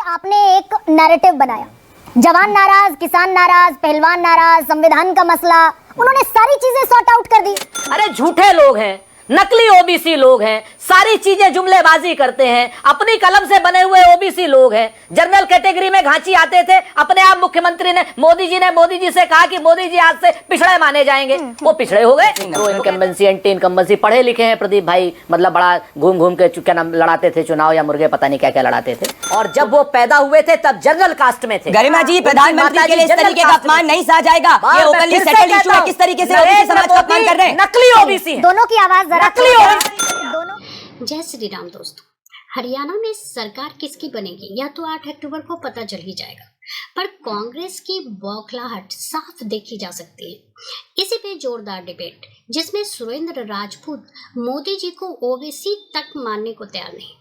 आपने एक नैरेटिव बनाया, जवान नाराज, किसान नाराज, पहलवान नाराज, संविधान का मसला, उन्होंने सारी चीजें सॉर्ट आउट कर दी। अरे झूठे लोग हैं, नकली ओबीसी लोग हैं, सारी चीजें जुमलेबाजी करते हैं, अपनी कलम से बने हुए ओबीसी लोग हैं। जनरल कैटेगरी में घांची आते थे, अपने आप मुख्यमंत्री ने मोदी जी से कहा कि मोदी जी आज से पिछड़े माने जाएंगे, वो पिछड़े हो गए। प्रो इनकम्बेंसी, एंटी इनकम्बेंसी, पढ़े लिखे हैं प्रदीप भाई, मतलब बड़ा घूम घूम के क्या नाम लड़ाते थे चुनाव, या मुर्गे पता नहीं क्या क्या लड़ाते थे। और जब वो पैदा हुए थे तब जनरल कास्ट में थे। गरिमा जी, प्रधानमंत्री के लिए इस तरीके का अपमान नहीं सहा जाएगा। ये ओपनली सेटल्ड इशू है, किस तरीके से ओबीसी समाज का अपमान कर रहे हैं। नकली ओबीसी, दोनों की आवाज जरा नकली दोनों। जय श्री राम दोस्तों, हरियाणा में सरकार किसकी बनेगी यह तो 8 अक्टूबर को पता चल ही जाएगा, पर कांग्रेस की बौखलाहट साफ देखी जा सकती है। इसी पे जोरदार डिबेट, जिसमें सुरेंद्र राजपूत मोदी जी को ओबीसी तक मानने को तैयार नहीं।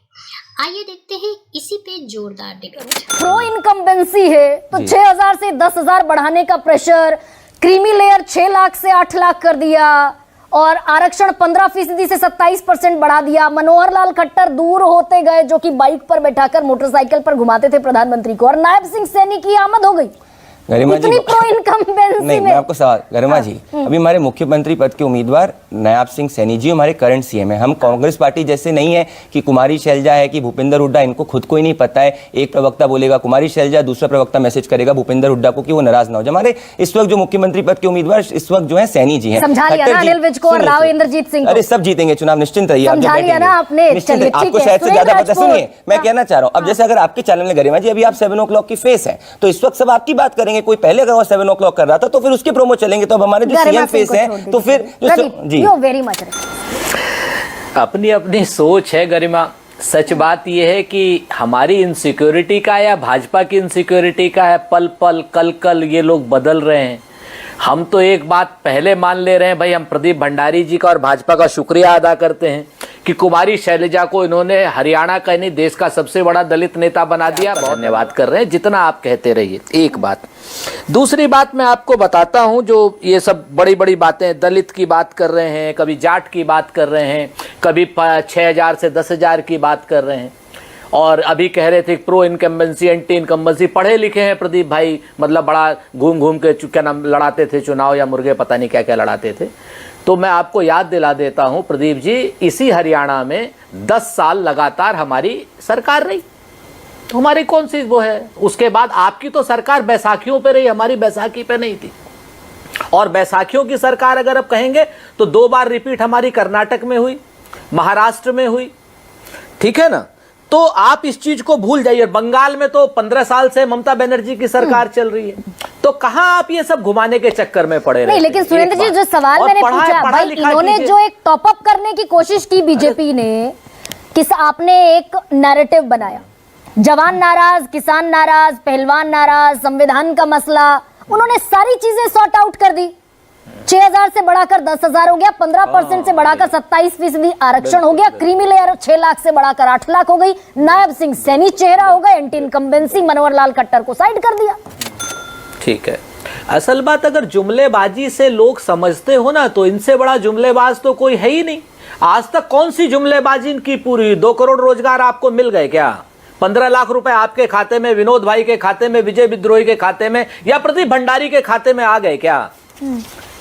आइए देखते हैं इसी पे जोरदार डिबेट। प्रो इनकम्बेंसी है तो 6,000 से 10,000 बढ़ाने का प्रेशर, क्रीमी लेयर 6 लाख से 8 लाख कर दिया, और आरक्षण 15% से 27% बढ़ा दिया। मनोहर लाल खट्टर दूर होते गए, जो कि बाइक पर बैठाकर मोटरसाइकिल पर घुमाते थे प्रधानमंत्री को, और नायब सिंह सैनी की आमद हो गई। गरिमा जी, प्रो इनकम्बेंसी नहीं, मैं आपको सवाल, गरिमा जी, अभी हमारे मुख्यमंत्री पद के उम्मीदवार नायब सिंह सैनी जी हमारे करंट सीएम है। हम कांग्रेस पार्टी जैसे नहीं है कि कुमारी शैलजा है कि भूपेंद्र हुड्डा, इनको खुद को ही नहीं पता है। एक प्रवक्ता बोलेगा कुमारी शैलजा, दूसरा प्रवक्ता मैसेज करेगा भूपेंद्र हुड्डा को कि वो नाराज ना हो। हमारे इस वक्त जो मुख्यमंत्री पद के उम्मीदवार इस वक्त जो है सैनी जी है। अनिल विज को और राव इंद्रजीत सिंह। अरे सब जीतेंगे चुनाव, निश्चिंत रहिए। आपको शायद से ज्यादा पता। सुनिए, मैं कहना चाह रहा हूँ, अब जैसे अगर आपके चैनल में गरिमा जी अभी आप 7 o'clock की फेस है, तो इस वक्त सब आपकी बात करेंगे। कोई पहले अगर 7 o'clock कर रहा था तो फिर उसके प्रोमो चलेंगे, तो अब हमारे जो सीएम फेस है तो फिर जी वेरी मच। अपनी अपनी सोच है गरिमा। सच बात यह है कि हमारी इनसिक्योरिटी का या भाजपा की इनसिक्योरिटी का है, पल पल कल कल ये लोग बदल रहे हैं। हम तो एक बात पहले मान ले रहे हैं भाई, हम प्रदीप भंडारी जी का और भाजपा का शुक्रिया अदा करते हैं कि कुमारी शैलजा को इन्होंने हरियाणा का नहीं देश का सबसे बड़ा दलित नेता बना दिया। धन्यवाद कर रहे हैं, जितना आप कहते रहिए। एक बात। दूसरी बात मैं आपको बताता हूं, जो ये सब बड़ी बड़ी बातें, दलित की बात कर रहे हैं, कभी जाट की बात कर रहे हैं, कभी 6,000 से 10,000 की बात कर रहे हैं, और अभी कह रहे थे प्रो इनकम्बेंसी, एंटी इनकम्बेंसी। पढ़े लिखे हैं प्रदीप भाई, मतलब बड़ा घूम घूम के क्या नाम लड़ाते थे चुनाव, या मुर्गे पता नहीं क्या क्या लड़ाते थे। तो मैं आपको याद दिला देता हूं प्रदीप जी, इसी हरियाणा में 10 साल लगातार हमारी सरकार रही। तो हमारी कौन सी वो है। उसके बाद आपकी तो सरकार बैसाखियों पे रही, हमारी बैसाखी पे नहीं थी। और बैसाखियों की सरकार अगर आप कहेंगे तो 2 बार रिपीट हमारी कर्नाटक में हुई, महाराष्ट्र में हुई, ठीक है ना। तो आप इस चीज को भूल जाइए। बंगाल में तो 15 साल से ममता बनर्जी की सरकार चल रही है। तो कहां आप ये सब घुमाने के चक्कर में पड़े नहीं, लेकिन सुरेंद्र जी, जो सवाल मैंने पूछा भाई, इन्होंने जो एक टॉप अप करने की कोशिश की बीजेपी ने, किस आपने एक नैरेटिव बनाया, जवान नाराज, किसान नाराज, पहलवान नाराज, संविधान का मसला, उन्होंने सारी चीजें सॉर्ट आउट कर दी। 6,000 से बढ़ाकर 10,000 हो गया, 15% से बढ़ाकर 27% आरक्षण हो गया, क्रीमी लेयर 6 लाख से बढ़ाकर 8 लाख हो गई, नायब सिंह सैनी चेहरा हो गए, एंटी इनकम्बेंसी मनोहर लाल खट्टर को साइड कर दिया। ठीक है। असल बात, अगर जुमलेबाजी से लोग समझते हो ना, तो इनसे बड़ा जुमलेबाज तो कोई है ही नहीं। आज तक कौन सी जुमलेबाजी इनकी पूरी 2 करोड़ रोजगार आपको मिल गए क्या? 15 लाख रुपए आपके खाते में, विनोद भाई के खाते में, विजय विद्रोही के खाते में, या प्रदीप भंडारी के खाते में आ गए क्या?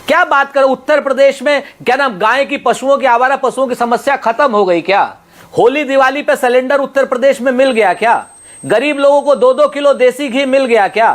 क्या बात करें, उत्तर प्रदेश में क्या नाम गाय की, पशुओं की, आवारा पशुओं की समस्या खत्म हो गई क्या? होली दिवाली पे सिलेंडर उत्तर प्रदेश में मिल गया क्या? गरीब लोगों को 2-2 किलो देसी घी मिल गया क्या?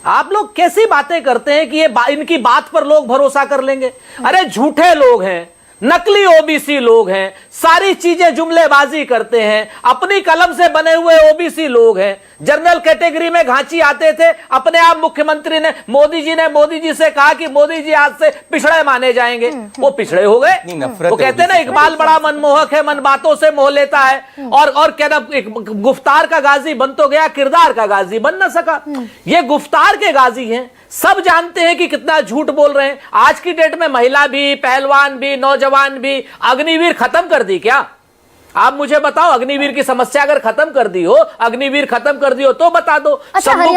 आप लोग कैसी बातें करते हैं कि ये इनकी बात पर लोग भरोसा कर लेंगे? अरे झूठे लोग हैं, नकली ओबीसी लोग हैं, सारी चीजें जुमलेबाजी करते हैं, अपनी कलम से बने हुए ओबीसी लोग हैं। जनरल कैटेगरी में घांची आते थे, अपने आप मुख्यमंत्री ने मोदी जी से कहा कि मोदी जी आज से पिछड़े माने जाएंगे, वो पिछड़े हो गए। वो कहते हैं ना, इकबाल बड़ा मनमोहक है, मन बातों से मोह लेता है, और क्या ना, गुफ्तार का गाजी बन तो गया, किरदार का गाजी बन ना सका। ये गुफ्तार के गाजी हैं, सब जानते हैं कि कितना झूठ बोल रहे हैं। आज की डेट में महिला भी, पहलवान भी, नौजवान भी, अग्निवीर खत्म कर दी क्या? आप मुझे बताओ, अग्निवीर की समस्या अगर खत्म कर दी हो, अग्निवीर खत्म कर दी हो तो बता दो। शंभू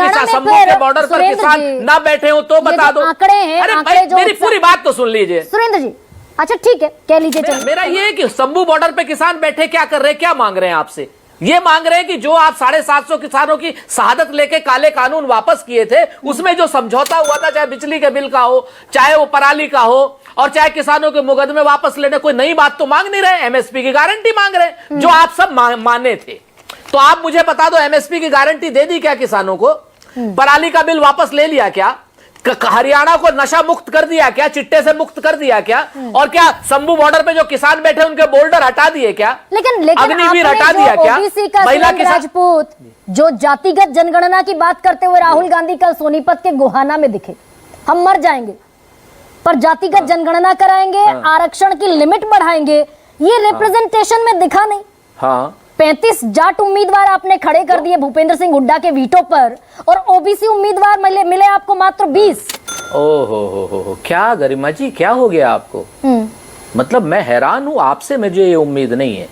के बॉर्डर पर किसान ना बैठे हो तो बता दो। आंकड़े हैं, अरे भाई, मेरी पूरी बात तो सुन लीजिए सुरेंद्र जी। अच्छा ठीक है, कह लीजिए। मेरा ये है कि शंभू बॉर्डर पे किसान बैठे क्या कर रहे हैं, क्या मांग रहे हैं आपसे? ये मांग रहे हैं कि जो आप 750 किसानों की शहादत लेके काले कानून वापस किए थे, उसमें जो समझौता हुआ था, चाहे बिजली के बिल का हो, चाहे वो पराली का हो, और चाहे किसानों के मुकदमे वापस लेने, कोई नई बात तो मांग नहीं रहे, एमएसपी की गारंटी मांग रहे हैं, जो आप सब माने थे। तो आप मुझे बता दो, एमएसपी की गारंटी दे दी क्या किसानों को? पराली का बिल वापस ले लिया क्या? हरियाणा को नशा मुक्त कर दिया क्या? चिट्टे से मुक्त कर दिया क्या? और क्या शंभू बॉर्डर पे जो किसान बैठे उनके बोल्डर हटा दिए क्या? लेकिन अग्निवीर हटा दिया क्या? ओबीसी का सुरेंद्र राजपूत जो जातिगत जनगणना की बात करते हुए राहुल गांधी कल सोनीपत के गोहाना में दिखे, हम मर जाएंगे पर जातिगत जनगणना कराएंगे, आरक्षण की लिमिट बढ़ाएंगे, ये रिप्रेजेंटेशन में दिखा नहीं। हाँ, 35 जाट उम्मीदवार आपने खड़े कर दिए भूपेंद्र सिंह हुड्डा के वीटो पर, और ओबीसी उम्मीदवार मिले आपको मात्र 20। ओहो, क्या गरिमा जी, क्या हो गया आपको? मतलब मैं हैरान हूं आपसे, मुझे ये उम्मीद नहीं है।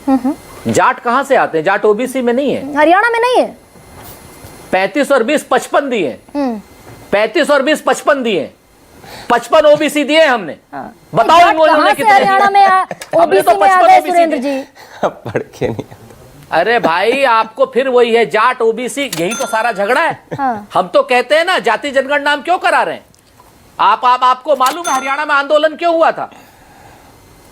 जाट कहां से आते हैं? जाट ओबीसी में नहीं है, हरियाणा में नहीं है। 35 और 20 55 दिए, 35 और 20 55 दिए, 55 ओबीसी दिए हमने। बताओ इन लोगों ने कितने? हरियाणा में ओबीसी में आ गए सुरेंद्र जी। पढ़ के नहीं। अरे भाई, आपको फिर वही है, जाट ओबीसी, यही तो सारा झगड़ा है। हम तो कहते हैं ना, जाति जनगणना हम क्यों करा रहे हैं? आपको मालूम है हरियाणा में आंदोलन क्यों हुआ था?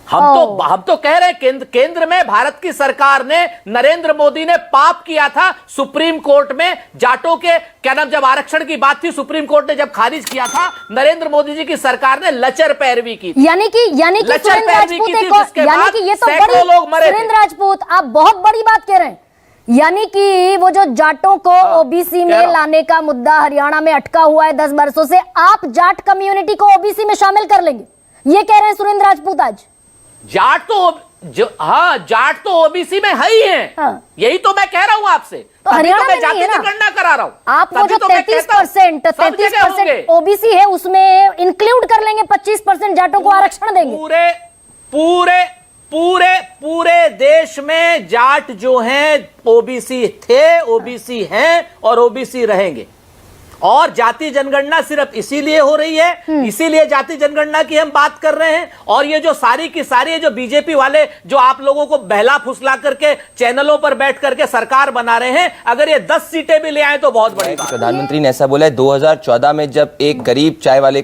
हम तो कह रहे हैं, केंद्र में भारत की सरकार ने, नरेंद्र मोदी ने पाप किया था सुप्रीम कोर्ट में, जाटों के क्या नाम, जब आरक्षण की बात थी, सुप्रीम कोर्ट ने जब खारिज किया था, नरेंद्र मोदी जी की सरकार ने लचर पैरवी की थी। यानी कि सुरेंद्र राजपूत यानी कि ये तो बड़ी, सुरेंद्र राजपूत आप बहुत बड़ी बात कह रहे हैं। यानी कि वो जो जाटों को ओबीसी में लाने का मुद्दा हरियाणा में अटका हुआ है 10 वर्षों से, आप जाट कम्युनिटी को ओबीसी में शामिल कर लेंगे, ये कह रहे हैं सुरेंद्र राजपूत आज। जाट तो ओबीसी में है ही है। यही तो मैं कह रहा हूं आपसे। तो हरियाणा तो मैं जाति जनगणना करा रहा हूं। आप वो जो 33% ओबीसी है उसमें इंक्लूड कर लेंगे, 25% जाटों को आरक्षण देंगे। पूरे देश में जाट जो हैं ओबीसी थे, ओबीसी हैं और ओबीसी रहेंगे। और जाति जनगणना सिर्फ इसीलिए हो रही है, इसीलिए जाति जनगणना की हम बात कर रहे हैं। और ये जो सारी की सारी जो बीजेपी वाले जो आप लोगों को बहला फुसला करके चैनलों पर बैठ करके सरकार बना रहे हैं, अगर ये 10 सीटें भी ले आए तो बहुत बड़ी बात। प्रधानमंत्री ने ऐसा बोला है 2014 में जब एक गरीब चाय वाली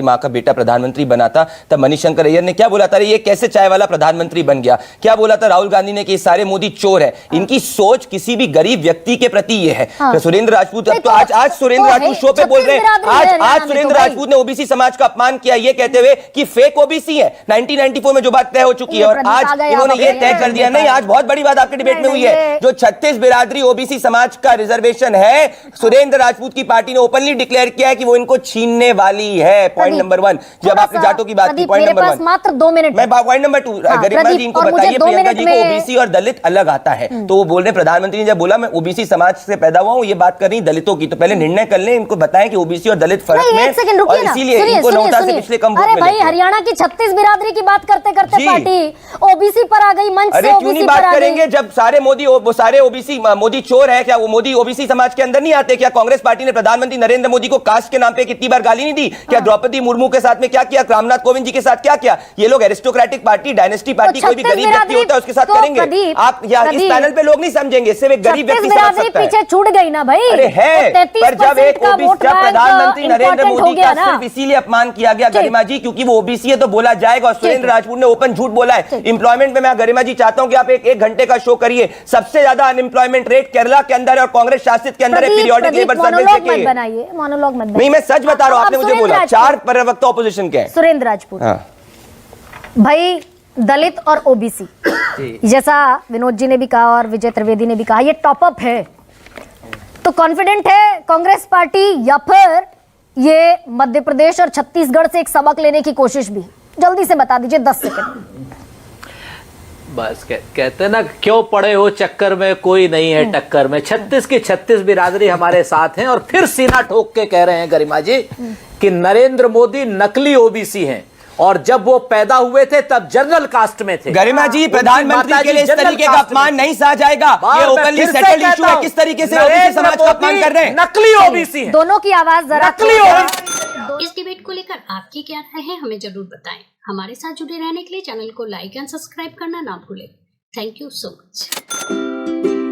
माँ का बेटा प्रधानमंत्री बना था, तब मणिशंकर अय्यर ने क्या बोला था, ये कैसे चाय वाला प्रधानमंत्री बन गया? क्या बोला था राहुल गांधी ने कि सारे मोदी चोर है। इनकी सोच किसी भी गरीब व्यक्ति के प्रति ये है। तो सुरेंद्र राजपूत अब तो आज सुरेंद्र राजपूत शो पे बोल रहे हैं, आज सुरेंद्र राजपूत ने ओबीसी समाज का अपमान किया, ये कहते हुए कि फेक ओबीसी है। 1994 में जो बात तय हो चुकी है, और आज इन्होंने ये तय कर दिया। नहीं, आज बहुत बड़ी बात आपके डिबेट में हुई है। जो 36 बिरादरी ओबीसी समाज का रिजर्वेशन है, सुरेंद्र राजपूत की पार्टी ने ओपनली डिक्लेयर किया है कि वो इनको छीनने वाली है। पॉइंट नंबर 1, जब आपके जाटों की बात की, पॉइंट नंबर 1 मात्र 2 मिनट, मैं पॉइंट नंबर 2 गरिमा जी इनको बताइए, प्रियंका जी को ओबीसी और दलित अलग आता है। तो वो बोल रहे प्रधानमंत्री ने जब बोला मैं ओबीसी समाज से पैदा हुआ हूं, ये बात कर रही दलितों की, तो पहले निर्णय कर लें, इनको बताएं कि ओबीसी और दलित फर्क में, और इसीलिए इनको 9 से पिछले कम वोट मिले। अरे भाई, हरियाणा की 36 बिरादरी की बात करते करते पार्टी ओबीसी पर आ गई, मंच से क्यों नहीं बात करेंगे? जब सारे ओबीसी मोदी चोर है, क्या वो मोदी ओबीसी समाज के अंदर नहीं आते? क्या कांग्रेस पार्टी ने प्रधानमंत्री नरेंद्र मोदी को कास्ट के नाम पे कितनी बार गाली नहीं दी? क्या द्रौपदी मुर्मू के साथ में क्या किया? रामनाथ कोविंद जी के साथ क्या किया? ये लोग एरिस्टोक्रेटिक पार्टी, डायनेस्टी पार्टी, कोई भी गरीब व्यक्ति होता है उसके साथ करेंगे। आप इस पैनल पे लोग नहीं समझेंगे, सिर्फ एक गरीब व्यक्ति समझ सकता है। पीछे छूट गई ना भाई। अरे है, पर जब एक प्रधानमंत्री नरेंद्र मोदी का सिर्फ इसीलिए अपमान किया गया गरिमा जी, क्योंकि वो ओबीसी है तो बोला जाएगा। और सुरेंद्र राजपूत ने ओपन झूठ बोला है। एम्प्लॉयमेंट में मैं गरिमा जी चाहता हूं कि आप एक घंटे का शो करिए। सबसे ज्यादा अनएम्प्लॉयमेंट रेट केरला के अंदर है और कांग्रेस शासित के अंदर है। पीरियोडिक लेबर सर्वे से मोनोलॉग मत नहीं, मैं सच बता रहा हूं, आपने मुझे बोला 4 प्रवक्ता ऑपोजिशन के हैं। सुरेंद्र राजपूत भाई, दलित और ओबीसी, जैसा विनोद जी ने भी कहा और विजय त्रिवेदी ने भी कहा, ये टॉपअप है। तो कॉन्फिडेंट है कांग्रेस पार्टी, या फिर ये मध्य प्रदेश और छत्तीसगढ़ से एक सबक लेने की कोशिश भी? जल्दी से बता दीजिए, 10 सेकंड। बस कहते ना, क्यों पड़े हो चक्कर में, कोई नहीं है टक्कर में। 36 की 36 बिरादरी हमारे साथ हैं। और फिर सीना ठोक के कह रहे हैं गरिमा जी कि नरेंद्र मोदी नकली ओबीसी हैं, और जब वो पैदा हुए थे तब जनरल कास्ट में थे। गरिमा जी, प्रधानमंत्री के लिए इस तरीके का अपमान नहीं सहा जाएगा। ये ओपनली सेटल्ड इशू है। किस तरीके से ओबीसी समाज का अपमान कर रहे हैं? नकली ओबीसी हैं। दोनों की आवाज जरा नकली ओबीसी। इस डिबेट को लेकर आपकी क्या राय है, हमें जरूर बताएं। हमारे साथ जुड़े रहने के लिए चैनल को लाइक एंड सब्सक्राइब करना ना भूलें। Thank you so much.